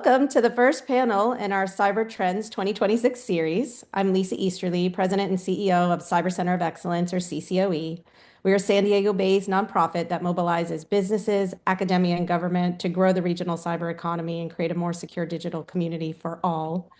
Welcome to the first panel in our Cyber Trends 2026 series. I'm Lisa Easterly, President and CEO of Cyber Center of Excellence, or CCOE. We are a San Diego-based nonprofit that mobilizes businesses, academia, and government to grow the regional cyber economy and create a more secure digital community for all.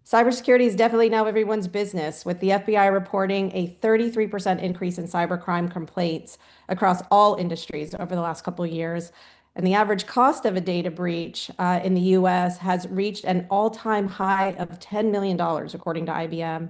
Cybersecurity is definitely now everyone's business, with the FBI reporting a 33% increase in cybercrime complaints across all industries over the last couple of years. And the average cost of a data breach in the US has reached an all-time high of $10 million, according to IBM.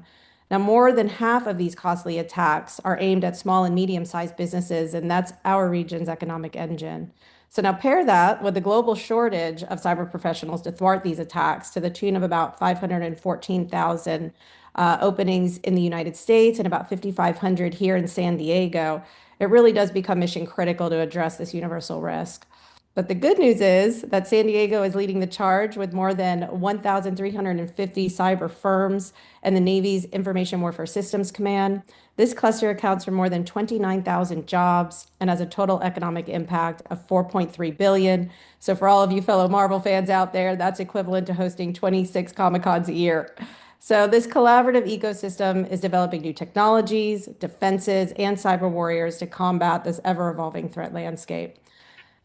Now, more than half of these costly attacks are aimed at small and medium-sized businesses, and that's our region's economic engine. So now pair that with the global shortage of cyber professionals to thwart these attacks to the tune of about 514,000 openings in the United States and about 5,500 here in San Diego. It really does become mission critical to address this universal risk. But the good news is that San Diego is leading the charge with more than 1,350 cyber firms and the Navy's Information Warfare Systems Command. This cluster accounts for more than 29,000 jobs and has a total economic impact of 4.3 billion. So for all of you fellow Marvel fans out there, that's equivalent to hosting 26 Comic-Cons a year. So this collaborative ecosystem is developing new technologies, defenses, and cyber warriors to combat this ever-evolving threat landscape.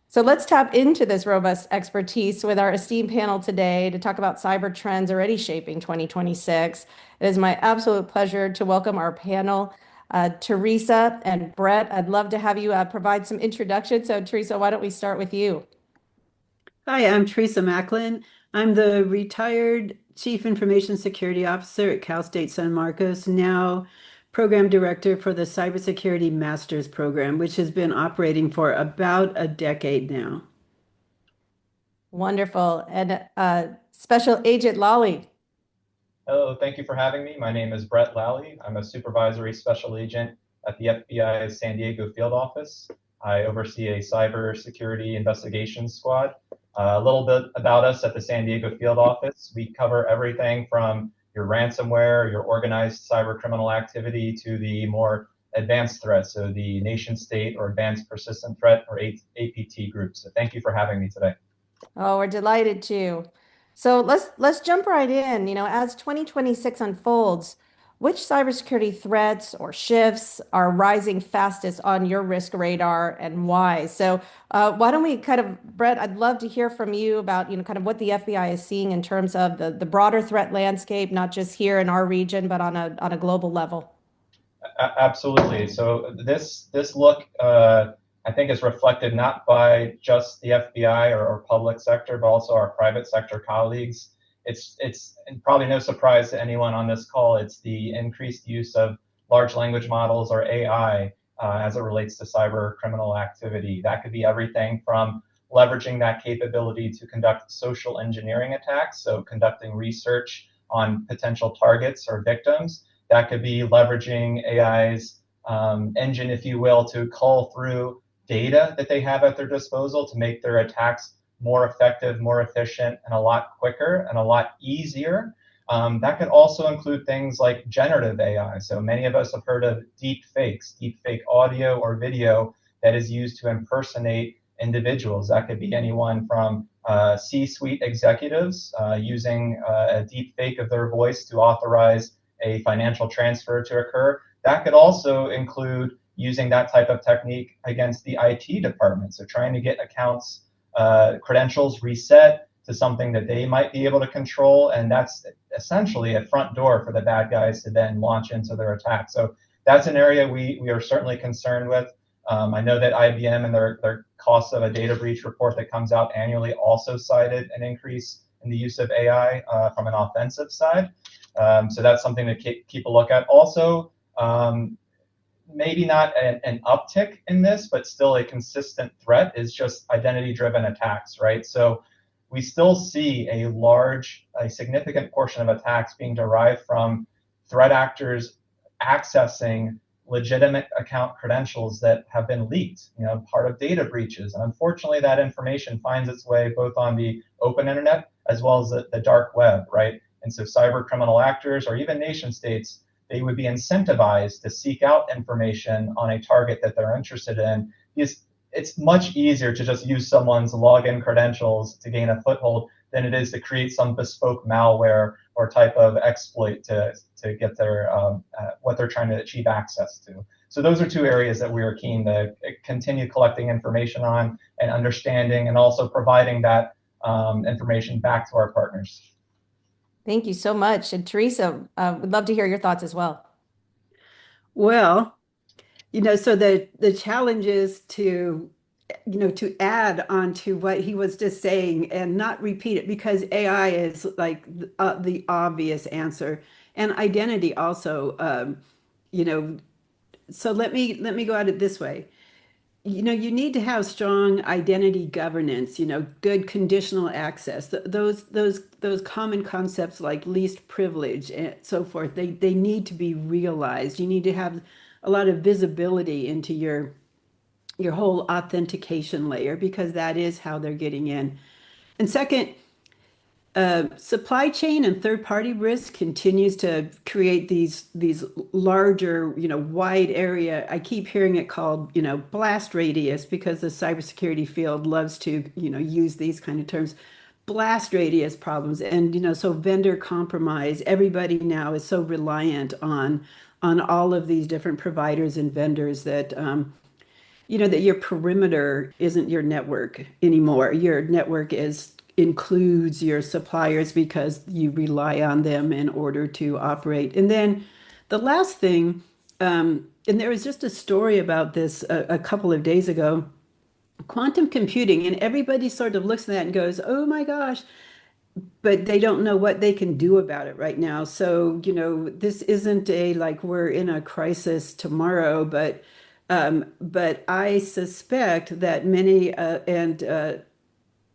So let's tap into this robust expertise with our esteemed panel today to talk about cyber trends already shaping 2026. It is my absolute pleasure to welcome our panel, Teresa and Brett. I'd love to have you provide some introduction. So Teresa, why don't we start with you? Hi, I'm Teresa Macklin. I'm the retired Chief Information Security Officer at Cal State San Marcos, now Program Director for the Cybersecurity Master's Program, which has been operating for about a decade now. Wonderful. And Special Agent Lally. Hello, thank you for having me. My name is Brett Lally. I'm a Supervisory Special Agent at the FBI's San Diego Field Office. I oversee a cybersecurity investigations squad. A little bit about us at the San Diego Field Office. We cover everything from your ransomware, your organized cyber criminal activity, to the more advanced threats, so the nation state or advanced persistent threat or APT groups. So thank you for having me today. Oh, we're delighted to. So let's jump right in. As 2026 unfolds, which cybersecurity threats or shifts are rising fastest on your risk radar and why? So why don't we Brett, I'd love to hear from you about, kind of what the FBI is seeing in terms of the broader threat landscape, not just here in our region, but on a global level. Absolutely. So this look, I think, is reflected not by just the FBI or public sector, but also our private sector colleagues. It's probably no surprise to anyone on this call. It's the increased use of large language models, or AI, as it relates to cyber criminal activity. That could be everything from leveraging that capability to conduct social engineering attacks, so conducting research on potential targets or victims. That could be leveraging AI's engine, if you will, to cull through data that they have at their disposal to make their attacks more effective, more efficient, and a lot quicker and a lot easier. That could also include things like generative AI. So many of us have heard of deep fakes, deep fake audio or video that is used to impersonate individuals. That could be anyone from C-suite executives using a deep fake of their voice to authorize a financial transfer to occur. That could also include using that type of technique against the IT department. So trying to get accounts credentials reset to something that they might be able to control, and that's essentially a front door for the bad guys to then launch into their attack. So that's an area we are certainly concerned with. I know that IBM and their cost of a data breach report that comes out annually also cited an increase in the use of AI from an offensive side. So that's something to keep a look at. Also, maybe not an uptick in this, but still a consistent threat is just identity-driven attacks, right? So we still see a significant portion of attacks being derived from threat actors accessing legitimate account credentials that have been leaked, part of data breaches. And unfortunately, that information finds its way both on the open internet as well as the dark web, right? And so cyber criminal actors or even nation states, they would be incentivized to seek out information on a target that they're interested in. It's much easier to just use someone's login credentials to gain a foothold than it is to create some bespoke malware or type of exploit to get their what they're trying to achieve access to. So those are two areas that we are keen to continue collecting information on and understanding, and also providing that information back to our partners. Thank you so much. And Teresa, would love to hear your thoughts as well. Well, so the challenge is to, to add on to what he was just saying and not repeat it, because AI is like the obvious answer, and identity also. You know, so let me go at it this way. You need to have strong identity governance, good conditional access, those common concepts like least privilege and so forth. They need to be realized. You need to have a lot of visibility into your whole authentication layer, because that is how they're getting in. And second, supply chain and third-party risk continues to create these larger, wide area. I keep hearing it called, blast radius, because the cybersecurity field loves to, use these kind of terms. Blast radius problems, and so vendor compromise. Everybody now is so reliant on all of these different providers and vendors that that your perimeter isn't your network anymore. Your network includes your suppliers, because you rely on them in order to operate. And then the last thing, and there was just a story about this a couple of days ago, quantum computing, and everybody sort of looks at that and goes, "Oh my gosh," but they don't know what they can do about it right now. So, this isn't a like we're in a crisis tomorrow, but I suspect that many, and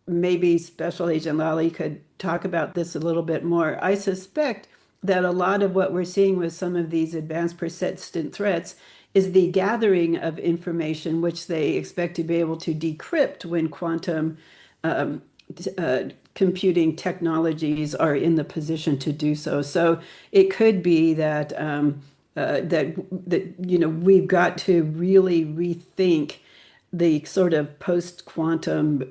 maybe Special Agent Lally could talk about this a little bit more. I suspect that a lot of what we're seeing with some of these advanced persistent threats is the gathering of information, which they expect to be able to decrypt when quantum computing technologies are in the position to do so. So it could be that we've got to really rethink the sort of post-quantum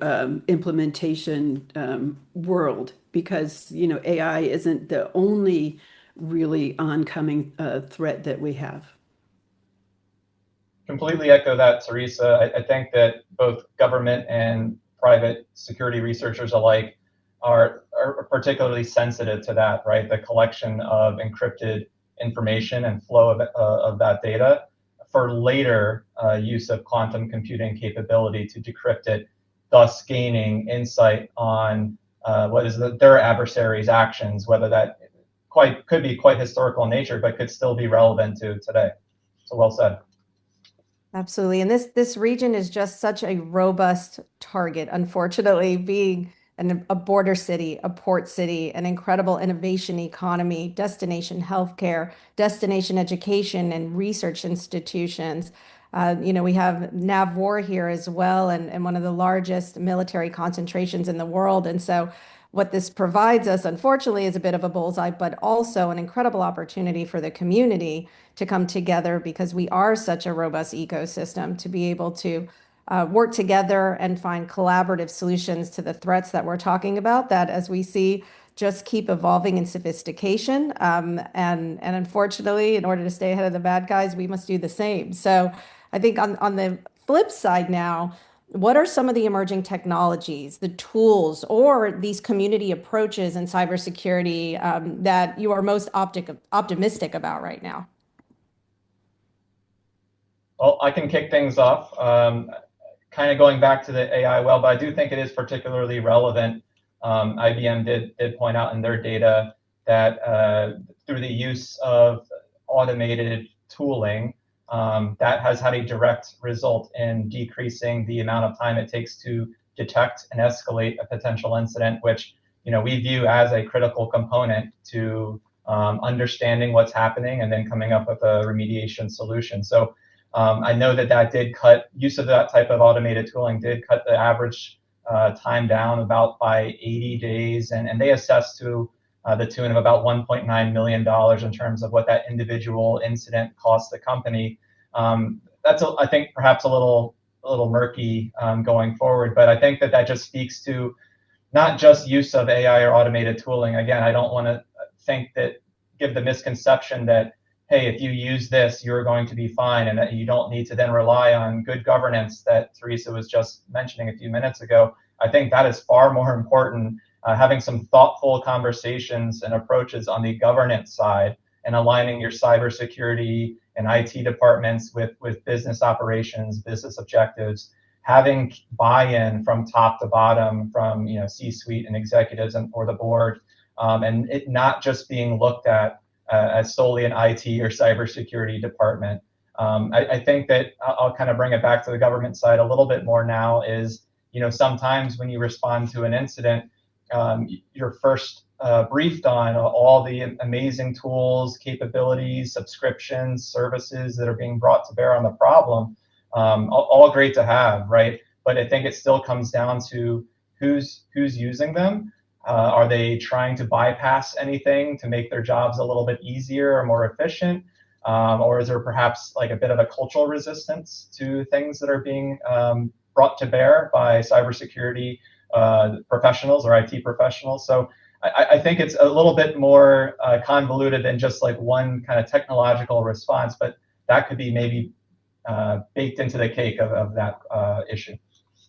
implementation world, because AI isn't the only really oncoming threat that we have. Completely echo that, Teresa. I think that both government and private security researchers alike are particularly sensitive to that, right? The collection of encrypted information and flow of that data for later use of quantum computing capability to decrypt it, thus gaining insight on what is their adversaries' actions, whether that could be quite historical in nature, but could still be relevant to today. So well said. Absolutely. And this region is just such a robust target, unfortunately, being a border city, a port city, an incredible innovation economy, destination healthcare, destination education, and research institutions. We have NAVWAR here as well, and one of the largest military concentrations in the world. And so what this provides us, unfortunately, is a bit of a bullseye, but also an incredible opportunity for the community to come together, because we are such a robust ecosystem, to be able to work together and find collaborative solutions to the threats that we're talking about, that, as we see, just keep evolving in sophistication. And unfortunately, in order to stay ahead of the bad guys, we must do the same. So I think on the flip side now, what are some of the emerging technologies, the tools, or these community approaches in cybersecurity that you are most optimistic about right now? Well, I can kick things off, kind of going back to the AI well, but I do think it is particularly relevant. IBM did point out in their data that through the use of automated tooling, that has had a direct result in decreasing the amount of time it takes to detect and escalate a potential incident, which we view as a critical component to understanding what's happening and then coming up with a remediation solution. So I know that did use of that type of automated tooling did cut the average time down about by 80 days, and they assessed to the tune of about $1.9 million in terms of what that individual incident cost the company. That's, I think, perhaps a little murky going forward, but I think that just speaks to not just use of AI or automated tooling. Again, I don't want to think that, give the misconception that, hey, if you use this, you're going to be fine, and that you don't need to then rely on good governance that Teresa was just mentioning a few minutes ago. I think that is far more important, having some thoughtful conversations and approaches on the governance side and aligning your cybersecurity and IT departments with business operations, business objectives, having buy-in from top to bottom, from C-suite and executives and or the board, and it not just being looked at as solely an IT or cybersecurity department. I think that I'll kind of bring it back to the government side a little bit more now. Is sometimes when you respond to an incident, you're first briefed on all the amazing tools, capabilities, subscriptions, services that are being brought to bear on the problem. All great to have, right? But I think it still comes down to who's using them. Are they trying to bypass anything to make their jobs a little bit easier or more efficient? Or is there perhaps like a bit of a cultural resistance to things that are being brought to bear by cybersecurity professionals or IT professionals? So I think it's a little bit more convoluted than just like one kind of technological response, but that could be maybe baked into the cake of that issue.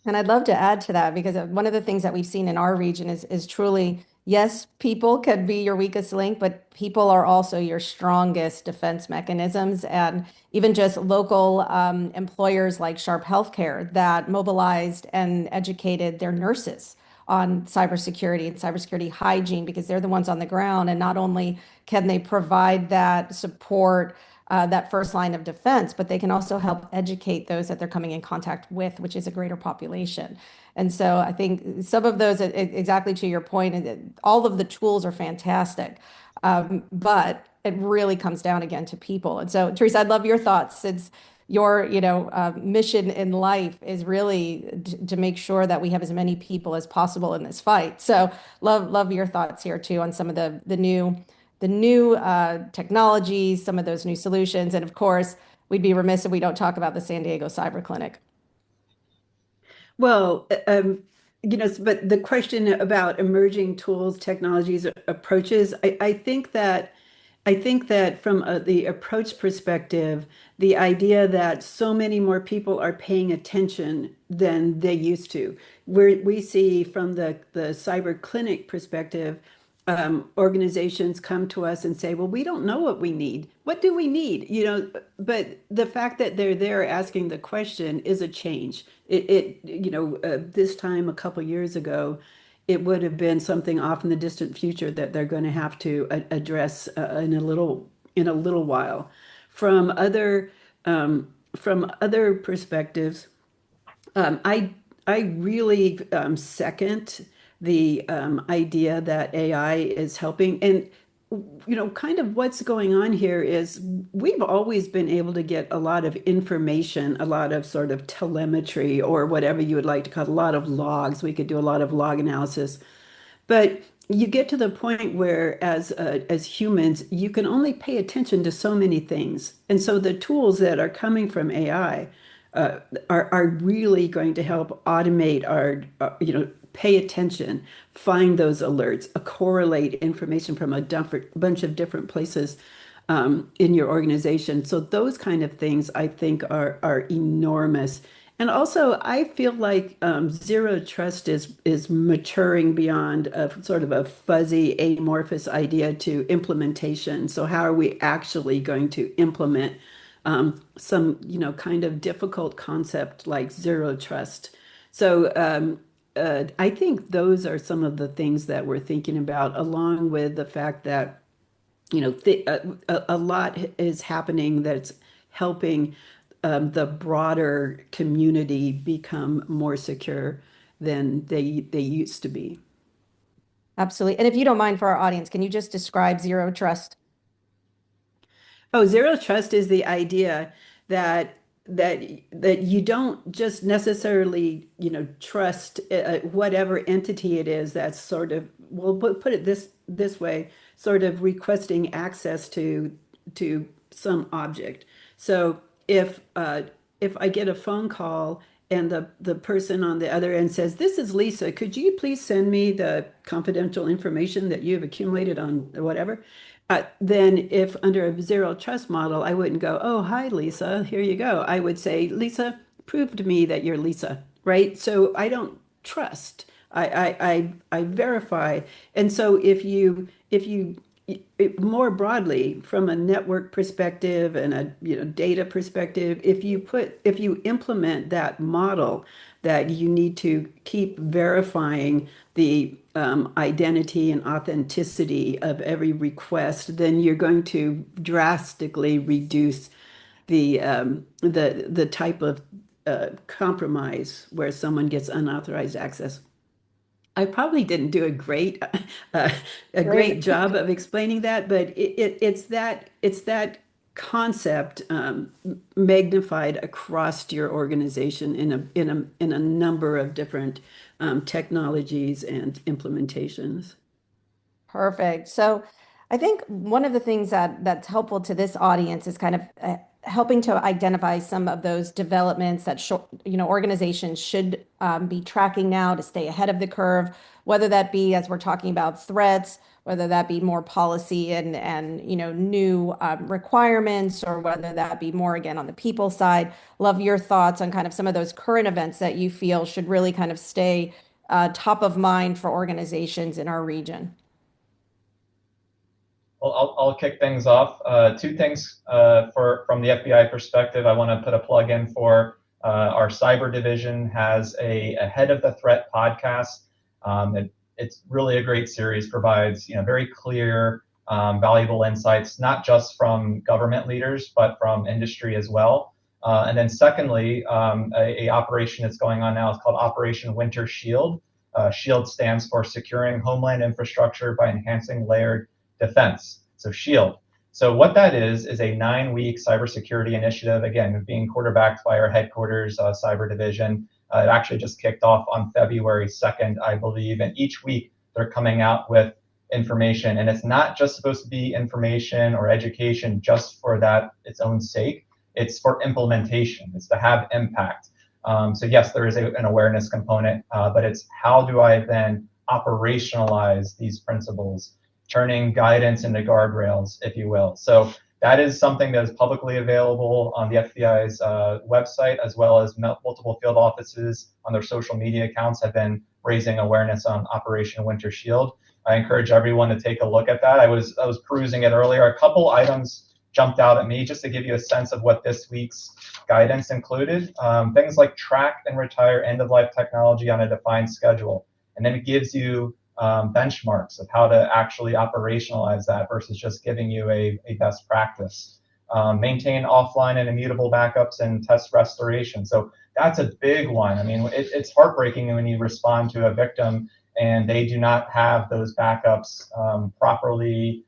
And I'd love to add to that because one of the things that we've seen in our region is truly, yes, people could be your weakest link, but people are also your strongest defense mechanisms. And even just local employers like Sharp Healthcare that mobilized and educated their nurses on cybersecurity and cybersecurity hygiene because they're the ones on the ground. And not only can they provide that support, that first line of defense, but they can also help educate those that they're coming in contact with, which is a greater population. And so I think some of those, exactly to your point, all of the tools are fantastic, but it really comes down again to people. And so, Teresa, I'd love your thoughts since your, mission in life is really to make sure that we have as many people as possible in this fight. So, love your thoughts here too on some of the new technologies, some of those new solutions. And of course, we'd be remiss if we don't talk about the San Diego Cyber Clinic. Well, but the question about emerging tools, technologies, approaches, I think that from the approach perspective, the idea that so many more people are paying attention than they used to. We see from the cyber clinic perspective, organizations come to us and say, well, we don't know what we need. What do we need? But the fact that they're there asking the question is a change. This time a couple years ago, it would have been something off in the distant future that they're going to have to address in a little while. From other perspectives, I really second the idea that AI is helping. And kind of what's going on here is we've always been able to get a lot of information, a lot of sort of telemetry or whatever you would like to call it, a lot of logs. We could do a lot of log analysis. But you get to the point where, as humans, you can only pay attention to so many things, and so the tools that are coming from AI are really going to help automate our, pay attention, find those alerts, correlate information from a bunch of different places in your organization. So those kind of things I think are enormous. And also, I feel like zero trust is maturing beyond a sort of a fuzzy, amorphous idea to implementation. So how are we actually going to implement some, kind of difficult concept like zero trust? So I think those are some of the things that we're thinking about, along with the fact that a lot is happening that's helping the broader community become more secure than they used to be. Absolutely. And if you don't mind for our audience, can you just describe zero trust? Oh, zero trust is the idea that that you don't just necessarily, trust whatever entity it is that's sort of, well, put it this way, sort of requesting access to some object. So if I get a phone call the person on the other end says, "This is Lisa. Could you please send me the confidential information that you've accumulated on whatever?" Then if under a zero trust model, I wouldn't go, "Oh, hi, Lisa. Here you go." I would say, "Lisa, prove to me that you're Lisa," right? So I don't trust. I verify. And so more broadly from a network perspective and a data perspective, if you implement that model that you need to keep verifying the identity and authenticity of every request, then you're going to drastically reduce the type of compromise where someone gets unauthorized access. I probably didn't do uh, a great Great. job of explaining that, but it's that concept magnified across your organization in a number of different technologies and implementations. Perfect. So I think one of the things that's helpful to this audience is kind of helping to identify some of those developments that organizations should be tracking now to stay ahead of the curve, whether that be as we're talking about threats, whether that be more policy and new requirements, or whether that be more again on the people side. Love your thoughts on kind of some of those current events that you feel should really kind of stay top of mind for organizations in our region. Well, I'll kick things off. Two things from the FBI perspective. I want to put a plug in for our cyber division has a Head of the Threat podcast. It's really a great series. Provides very clear, valuable insights, not just from government leaders but from industry as well. And then secondly, a operation that's going on now is called Operation Winter Shield. Shield stands for Securing Homeland Infrastructure by Enhancing Layered Defense, so SHIELD. So what that is a 9-week cybersecurity initiative, again, being quarterbacked by our headquarters cyber division. It actually just kicked off on February 2nd, I believe, and each week they're coming out with information. And it's not just supposed to be information or education just for that its own sake. It's for implementation. It's to have impact. So yes, there is an awareness component, but it's how do I then operationalize these principles, turning guidance into guardrails, if you will. So that is something that is publicly available on the FBI's website, as well as multiple field offices on their social media accounts have been raising awareness on Operation Winter Shield. I encourage everyone to take a look at that. I was perusing it earlier. A couple items jumped out at me just to give you a sense of what this week's guidance included. Things like track and retire end-of-life technology on a defined schedule. And then it gives you benchmarks of how to actually operationalize that versus just giving you a best practice. Maintain offline and immutable backups and test restoration. So that's a big one. I mean, it's heartbreaking when you respond to a victim and they do not have those backups properly,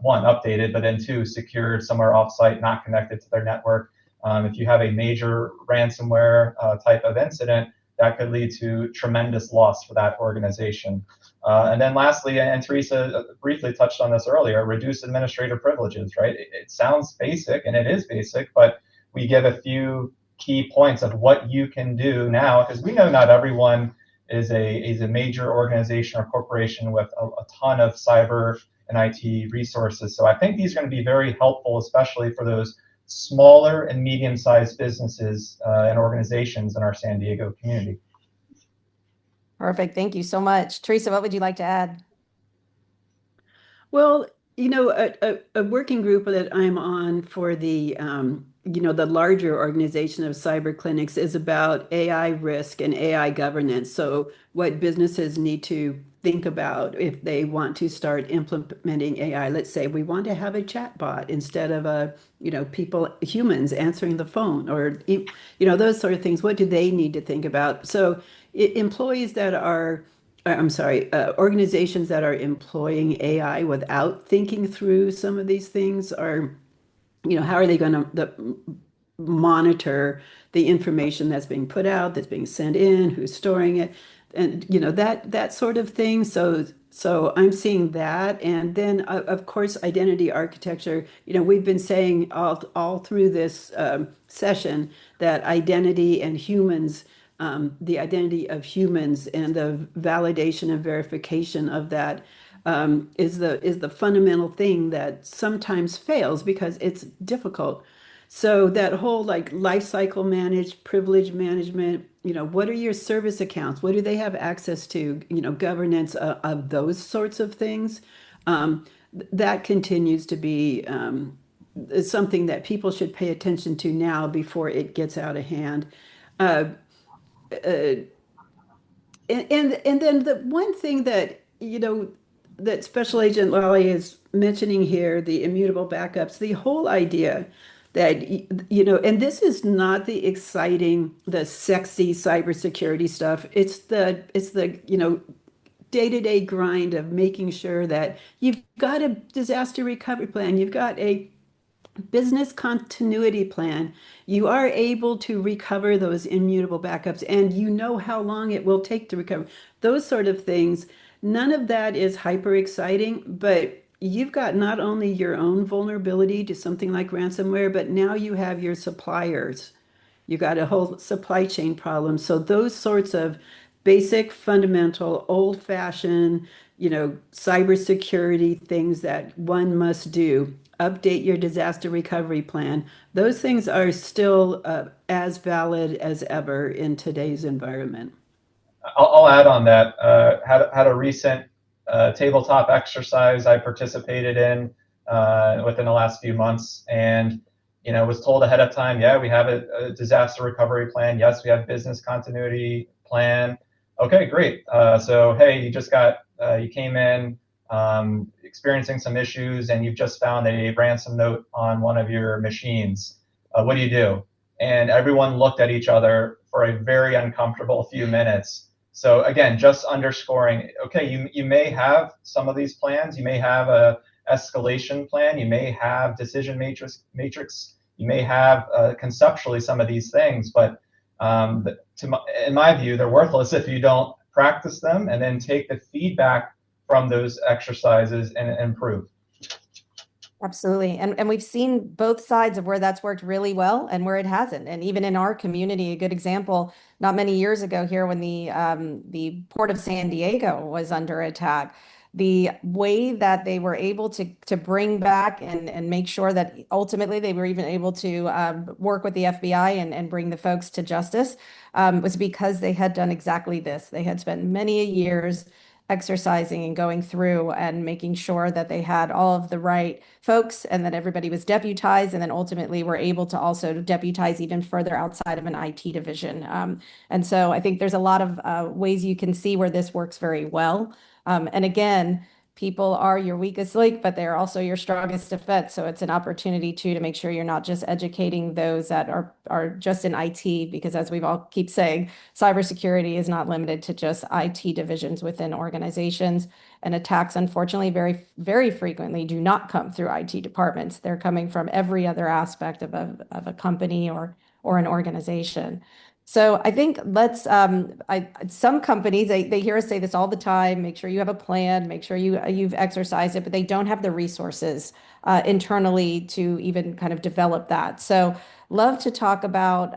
one, updated, but then two, secured somewhere offsite, not connected to their network. If you have a major ransomware type of incident, that could lead to tremendous loss for that organization. And then lastly, and Teresa briefly touched on this earlier, reduce administrative privileges, right? It sounds basic, and it is basic, but we give a few key points of what you can do now, because we know not everyone is a major organization or corporation with a ton of cyber and IT resources. So I think these are going to be very helpful, especially for those smaller and medium-sized businesses and organizations in our San Diego community. Perfect. Thank you so much. Teresa, what would you like to add? Well, a working group that I'm on for the larger organization of cyber clinics is about AI risk and AI governance. So what businesses need to think about if they want to start implementing AI. Let's say we want to have a chat bot instead of humans answering the phone, or those sort of things. What do they need to think about? So employees that are I'm sorry, organizations that are employing AI without thinking through some of these things how are they going to monitor the information that's being put out, that's being sent in, who's storing it, and that sort of thing. So I'm seeing that, and then of course identity architecture. We've been saying all through this session that identity and humans the identity of humans and the validation and verification of that is the fundamental thing that sometimes fails because it's difficult. So that whole like life cycle privilege management, what are your service accounts? What do they have access to? Governance of those sorts of things. That continues to be is something that people should pay attention to now before it gets out of hand. Uh, uh, and then the one thing that that Special Agent Lally is mentioning here, the immutable backups, the whole idea that and this is not the exciting, the sexy cybersecurity stuff. It's the day-to-day grind of making sure that you've got a disaster recovery plan, you've got a business continuity plan, you are able to recover those immutable backups, and you know how long it will take to recover. Those sort of things, none of that is hyper exciting, but you've got not only your own vulnerability to something like ransomware, but now you have your suppliers. You got a whole supply chain problem. So those sorts of basic, fundamental, old-fashioned, cybersecurity things that one must do. Update your disaster recovery plan. Those things are still as valid as ever in today's environment. I'll add on that. Had a recent tabletop exercise I participated in within the last few months, and was told ahead of time, yeah, we have a disaster recovery plan. Yes, we have business continuity plan. Okay, great. So hey, you came in experiencing some issues, and you've just found a ransom note on one of your machines. What do you do? And everyone looked at each other for a very uncomfortable few minutes. So again, just underscoring, okay, you may have some of these plans, you may have a escalation plan, you may have decision matrix, you may have conceptually some of these things, but in my view, they're worthless if you don't practice them and then take the feedback from those exercises and improve. Absolutely. And we've seen both sides of where that's worked really well and where it hasn't. And even in our community, a good example, not many years ago here when the Port of San Diego was under attack, the way that they were able to bring back and make sure that ultimately they were even able to work with the FBI and bring the folks to justice was because they had done exactly this. They had spent many years exercising and going through and making sure that they had all of the right folks and that everybody was deputized, and then ultimately were able to also deputize even further outside of an IT division. And so I think there's a lot of ways you can see where this works very well. And again, people are your weakest link, but they're also your strongest defense. So it's an opportunity too to make sure you're not just educating those that are just in IT, because as we've all keep saying, cybersecurity is not limited to just IT divisions within organizations. And attacks, unfortunately, very, very frequently do not come through IT departments. They're coming from every other aspect of a company or an organization. So I think some companies, they hear us say this all the time, make sure you have a plan, make sure you've exercised it, but they don't have the resources internally to even kind of develop that. So love to talk about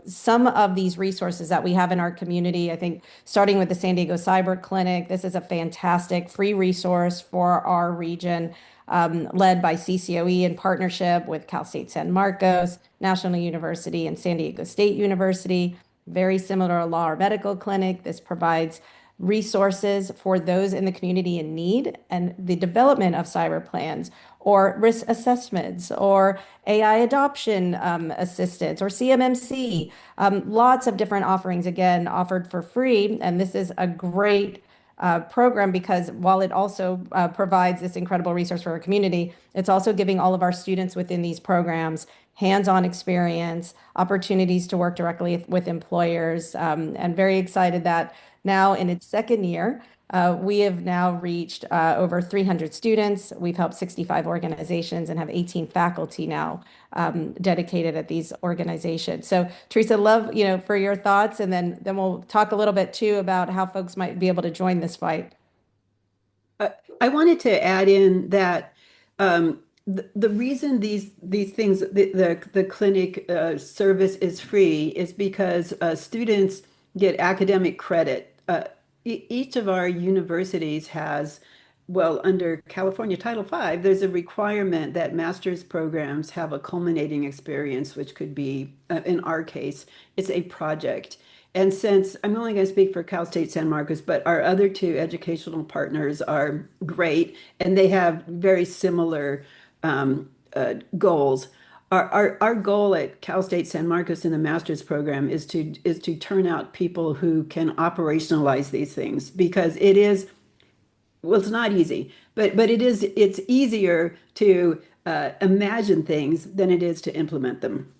some of these resources that we have in our community. I think starting with the San Diego Cyber Clinic, this is a fantastic free resource for our region, led by CCOE in partnership with Cal State San Marcos, National University, and San Diego State University. Very similar to Law or Medical Clinic. This provides resources for those in the community in need and the development of cyber plans or risk assessments or AI adoption assistance or CMMC. Lots of different offerings, again, offered for free. And this is a great program because while it also provides this incredible resource for our community, it's also giving all of our students within these programs hands-on experience, opportunities to work directly with employers, and very excited that now in its second year, we have now reached over 300 students. We've helped 65 organizations and have 18 faculty now dedicated at these organizations. So Teresa, love, for your thoughts, and then we'll talk a little bit too about how folks might be able to join this fight. I wanted to add in that the reason these things the clinic service is free is because students get academic credit. Each of our universities has, well, under California Title V, there's a requirement that master's programs have a culminating experience, which could be, in our case, it's a project. And since I'm only going to speak for Cal State San Marcos, but our other two educational partners are great and they have very similar goals. Our goal at Cal State San Marcos in the master's program is to turn out people who can operationalize these things because it is, well, it's not easy, but it's easier to imagine things than it is to implement them.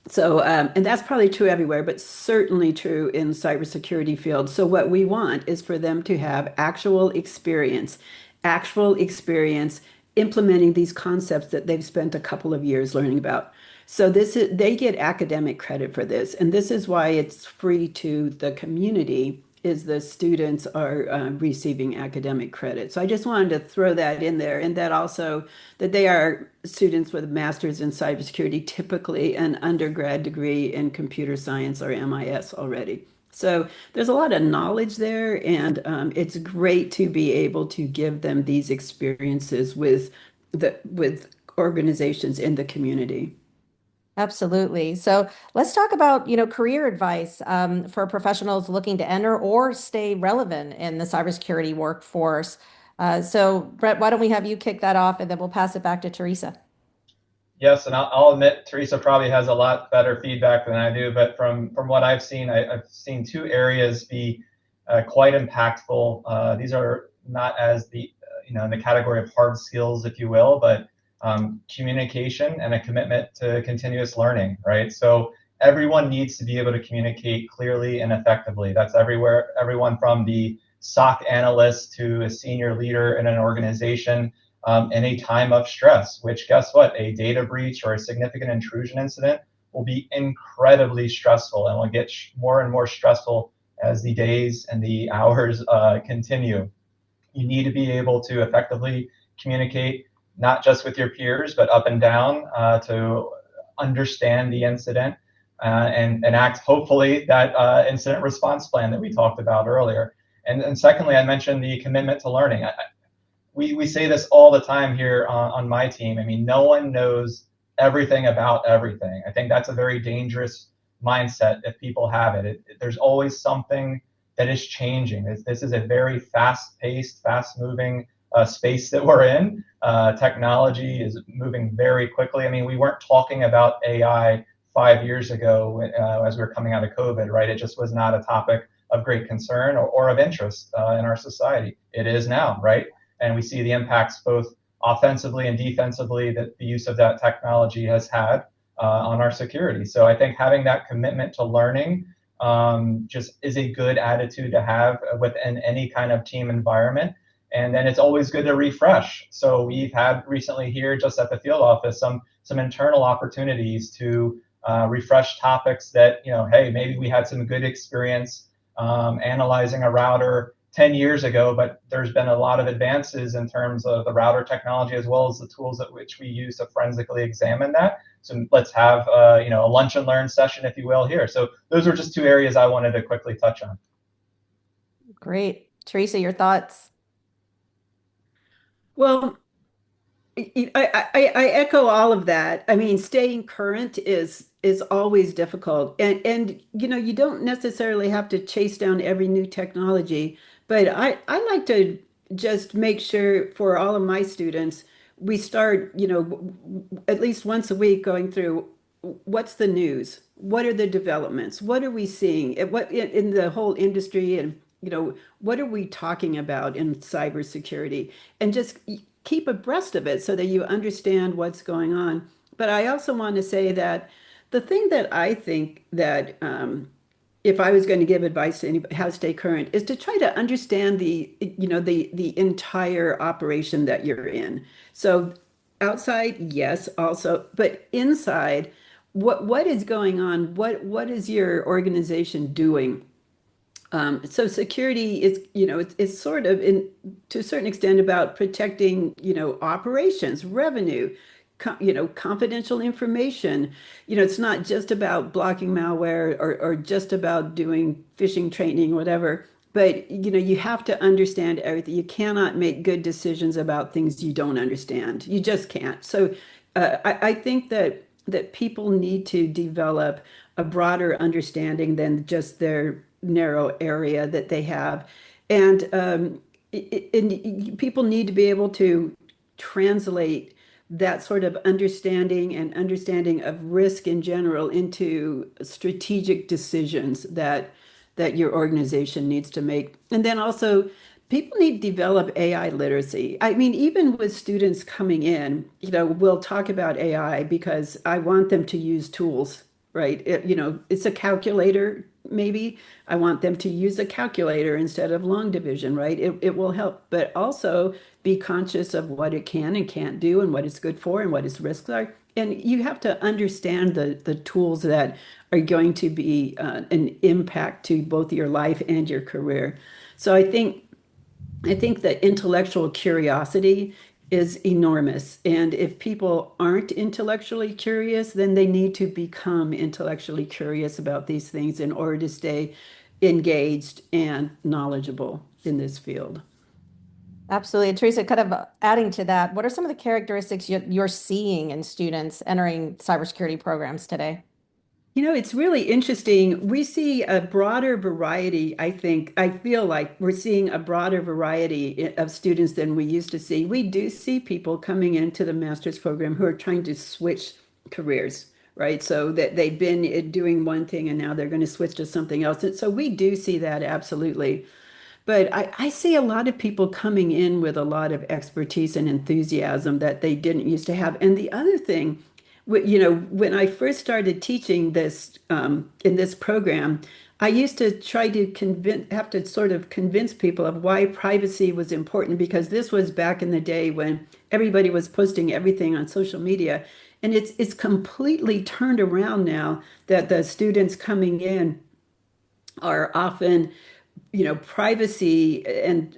So, and that's probably true everywhere, but certainly true in cybersecurity field. So what we want is for them to have actual experience implementing these concepts that they've spent a couple of years learning about. So they get academic credit for this, and this is why it's free to the community, is the students are receiving academic credit. So I just wanted to throw that in there, and that also that they are students with a master's in cybersecurity, typically an undergrad degree in computer science or MIS already. So there's a lot of knowledge there, and it's great to be able to give them these experiences with organizations in the community. Absolutely. So let's talk about, career advice for professionals looking to enter or stay relevant in the cybersecurity workforce. So Brett, why don't we have you kick that off and then we'll pass it back to Teresa. Yes, and I'll admit Teresa probably has a lot better feedback than I do, but from what I've seen, I've seen two areas be quite impactful. These are not as in the category of hard skills, if you will, but communication and a commitment to continuous learning, right? So everyone needs to be able to communicate clearly and effectively. That's everywhere, everyone from the SOC analyst to a senior leader in an organization in a time of stress, which guess what? A data breach or a significant intrusion incident will be incredibly stressful and will get more and more stressful as the days and the hours continue. You need to be able to effectively communicate not just with your peers, but up and down to understand the incident and act, hopefully, that incident response plan that we talked about earlier. And secondly, I mentioned the commitment to learning. We say this all the time here on my team. I mean, no one knows everything about everything. I think that's a very dangerous mindset if people have it. There's always something that is changing. This is a very fast-paced, fast-moving space that we're in. Technology is moving very quickly. I mean, we weren't talking about AI 5 years ago as we were coming out of COVID, right? It just was not a topic of great concern or of interest in our society. It is now, right? And we see the impacts both offensively and defensively that the use of that technology has had on our security. So I think having that commitment to learning just is a good attitude to have within any kind of team environment. And then it's always good to refresh. So we've had recently here just at the field office some internal opportunities to refresh topics that, hey, maybe we had some good experience analyzing a router 10 years ago, but there's been a lot of advances in terms of the router technology as well as the tools at which we use to forensically examine that. So let's have a lunch and learn session, if you will, here. So those are just two areas I wanted to quickly touch on. Great. Teresa, your thoughts? Well, I echo all of that. I mean, staying current is always difficult, and you don't necessarily have to chase down every new technology, but I like to just make sure for all of my students we start, at least once a week going through what's the news, what are the developments, what are we seeing, what in the whole industry, and what are we talking about in cybersecurity, and just keep abreast of it so that you understand what's going on. But I also want to say that the thing that I think that if I was going to give advice to anybody how to stay current is to try to understand the entire operation that you're in. So outside, yes, also, but inside, what is going on? What is your organization doing? So security is, it's sort of to a certain extent about protecting, operations, revenue, confidential information. It's not just about blocking malware or just about doing phishing training, whatever. But, you have to understand everything. You cannot make good decisions about things you don't understand. You just can't. So I think that people need to develop a broader understanding than just their narrow area that they have. And, people need to be able to translate that sort of understanding and understanding of risk in general into strategic decisions that your organization needs to make. And then also people need to develop AI literacy. I mean, even with students coming in, we'll talk about AI because I want them to use tools, right? It's a calculator, maybe. I want them to use a calculator instead of long division, right? It will help, but also be conscious of what it can and can't do and what it's good for and what its risks are. And you have to understand the tools that are going to be an impact to both your life and your career. So I think that intellectual curiosity is enormous. And if people aren't intellectually curious, then they need to become intellectually curious about these things in order to stay engaged and knowledgeable in this field. Absolutely. And Teresa, kind of adding to that, what are some of the characteristics you're seeing in students entering cybersecurity programs today? It's really interesting. We see a broader variety, I think. I feel like we're seeing a broader variety of students than we used to see. We do see people coming into the master's program who are trying to switch careers, right? So that they've been doing one thing and now they're going to switch to something else. And so we do see that absolutely. But I see a lot of people coming in with a lot of expertise and enthusiasm that they didn't used to have. And the other thing, when I first started teaching this in this program, I used to try to have to sort of convince people of why privacy was important because this was back in the day when everybody was posting everything on social media. And it's completely turned around now that the students coming in are often privacy and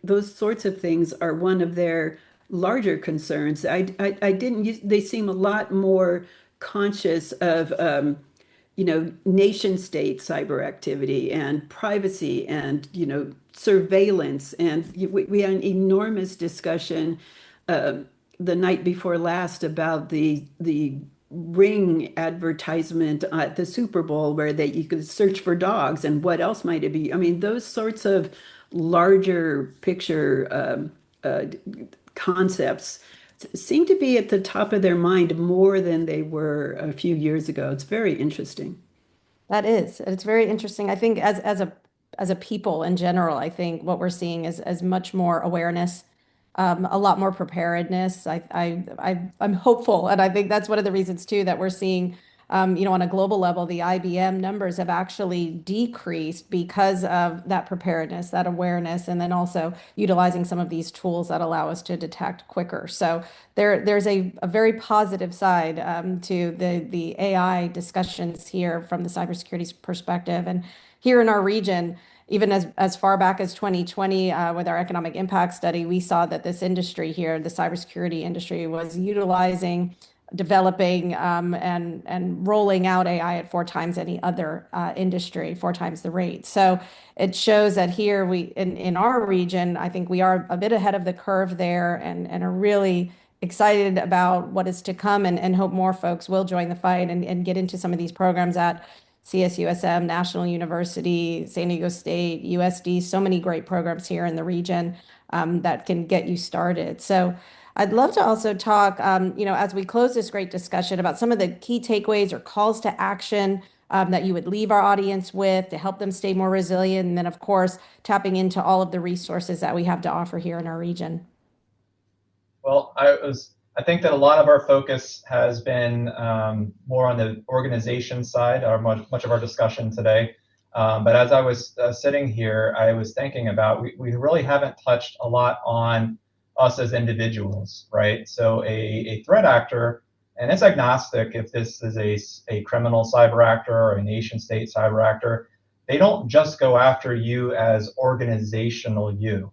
those sorts of things are one of their larger concerns. I didn't use, they seem a lot more conscious of, nation state cyber activity and privacy and, surveillance. And we had an enormous discussion uh, the night before last about the ring advertisement at the Super Bowl where you could search for dogs and what else might it be? I mean, those sorts of larger picture uh, concepts seem to be at the top of their mind more than they were a few years ago. It's very interesting. That is, it's very interesting. I think as a people in general, I think what we're seeing is as much more awareness, a lot more preparedness. I'm hopeful, and I think that's one of the reasons too that we're seeing, on a global level, the IBM numbers have actually decreased because of that preparedness, that awareness, and then also utilizing some of these tools that allow us to detect quicker. So there's a very positive side to the AI discussions here from the cybersecurity perspective. And here in our region, even as far back as 2020, with our economic impact study, we saw that this industry here, the cybersecurity industry, was utilizing, developing, and rolling out AI at four times any other industry, four times the rate. So it shows that here in our region, I think we are a bit ahead of the curve there and are really excited about what is to come and hope more folks will join the fight and get into some of these programs at CSUSM, National University, San Diego State, USD, so many great programs here in the region that can get you started. So I'd love to also talk, as we close this great discussion about some of the key takeaways or calls to action that you would leave our audience with to help them stay more resilient. And then, of course, tapping into all of the resources that we have to offer here in our region. Well, I think that a lot of our focus has been more on the organization side, or much of our discussion today. But as I was sitting here, I was thinking about we really haven't touched a lot on us as individuals, right? So a threat actor, and it's agnostic if this is a criminal cyber actor or a nation state cyber actor, they don't just go after you as organizational you.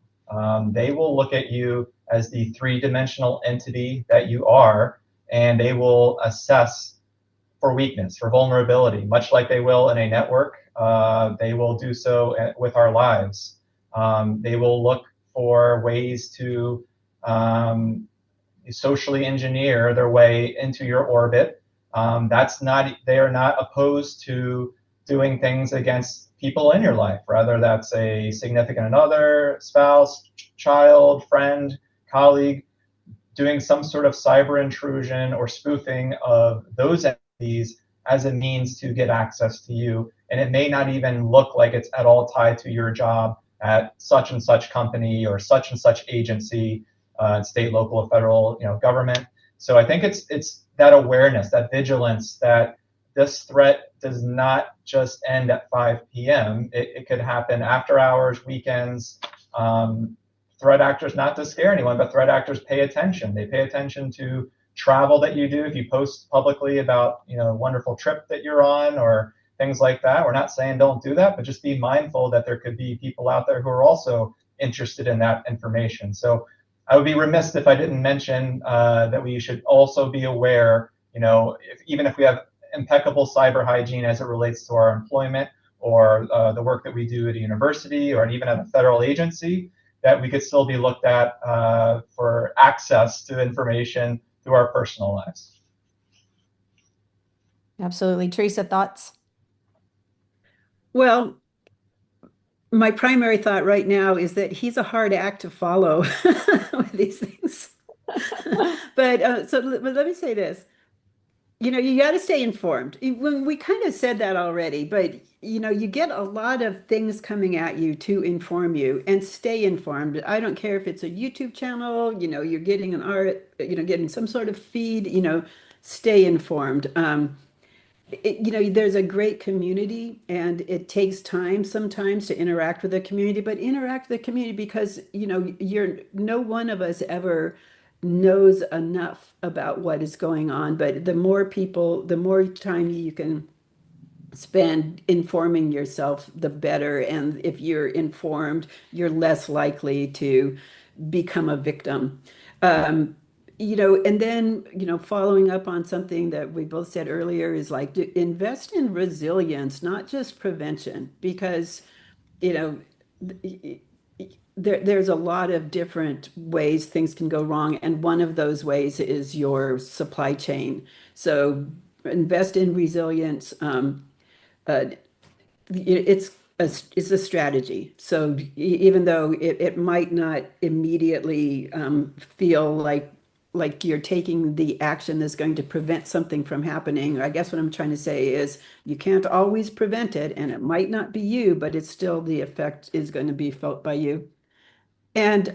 They will look at you as the three-dimensional entity that you are, and they will assess for weakness, for vulnerability, much like they will in a network. They will do so with our lives. They will look for ways to socially engineer their way into your orbit. They are not opposed to doing things against people in your life, whether that's a significant other, spouse, child, friend, colleague, doing some sort of cyber intrusion or spoofing of those entities as a means to get access to you. And it may not even look like it's at all tied to your job at such and such company or such and such agency, state, local, or federal, government. So I think it's that awareness, that vigilance, that this threat does not just end at 5 p.m. It could happen after hours, weekends. Threat actors, not to scare anyone, but threat actors pay attention. They pay attention to travel that you do. If you post publicly about a wonderful trip that you're on or things like that, we're not saying don't do that, but just be mindful that there could be people out there who are also interested in that information. So I would be remiss if I didn't mention that we should also be aware, even if we have impeccable cyber hygiene as it relates to our employment or the work that we do at a university or even at a federal agency, that we could still be looked at for access to information through our personal lives. Absolutely. Teresa, thoughts? Well, my primary thought right now is that he's a hard act to follow with these things. But let me say this. You got to stay informed. When we kind of said that already, but you get a lot of things coming at you to inform you and stay informed. I don't care if it's a YouTube channel, you're getting an art, getting some sort of feed, stay informed. There's a great community and it takes time sometimes to interact with the community, but interact with the community because, no one of us ever knows enough about what is going on. But the more people, the more time you can spend informing yourself, the better. And if you're informed, you're less likely to become a victim. And then, following up on something that we both said earlier is like to invest in resilience, not just prevention, because, you know, there's a lot of different ways things can go wrong. And one of those ways is your supply chain. So invest in resilience. Uh, it's a strategy. So even though it might not immediately feel like you're taking the action that's going to prevent something from happening, I guess what I'm trying to say is you can't always prevent it, and it might not be you, but it's still the effect is going to be felt by you. And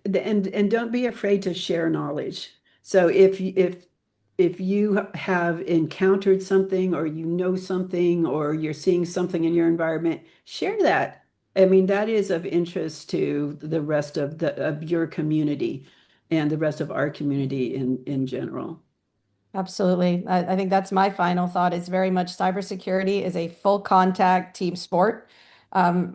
and don't be afraid to share knowledge. So if you have encountered something or you know something or you're seeing something in your environment, share that. I mean, that is of interest to the rest of the of your community and the rest of our community in general. Absolutely. I think that's my final thought is very much cybersecurity is a full contact team sport.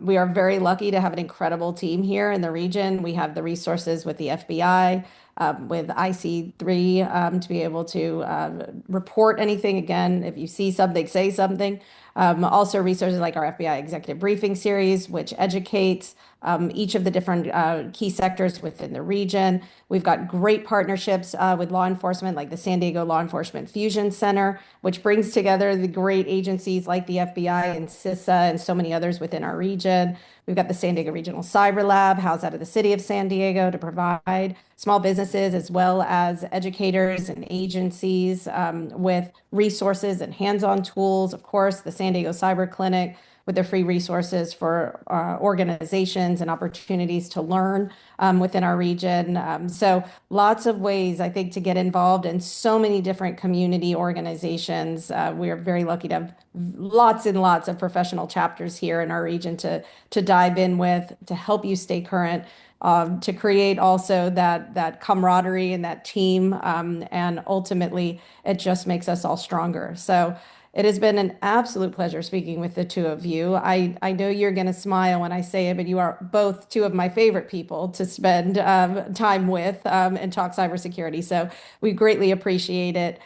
We are very lucky to have an incredible team here in the region. We have the resources with the FBI, with IC3 to be able to report anything. Again, if you see something, say something. Also, resources like our FBI Executive Briefing Series, which educates each of the different key sectors within the region. We've got great partnerships with law enforcement, like the San Diego Law Enforcement Fusion Center, which brings together the great agencies like the FBI and CISA and so many others within our region. We've got the San Diego Regional Cyber Lab, housed out of the city of San Diego, to provide small businesses as well as educators and agencies with resources and hands-on tools. Of course, the San Diego Cyber Clinic with their free resources for organizations and opportunities to learn within our region. So lots of ways, I think, to get involved in so many different community organizations. We are very lucky to have lots and lots of professional chapters here in our region to dive in with, to help you stay current, to create also that camaraderie and that team. And ultimately, it just makes us all stronger. So It has been an absolute pleasure speaking with the two of you. I know you're going to smile when I say it, but you are both two of my favorite people to spend time with and talk cybersecurity. So we greatly appreciate it.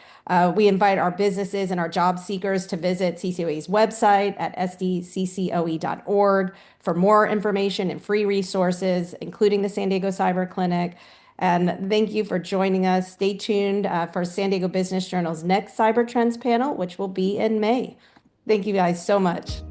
We invite our businesses and our job seekers to visit CCOE's website at sdccoe.org for more information and free resources, including the San Diego Cyber Clinic. And thank you for joining us. Stay tuned for San Diego Business Journal's next Cyber Trends panel, which will be in May. Thank you guys so much.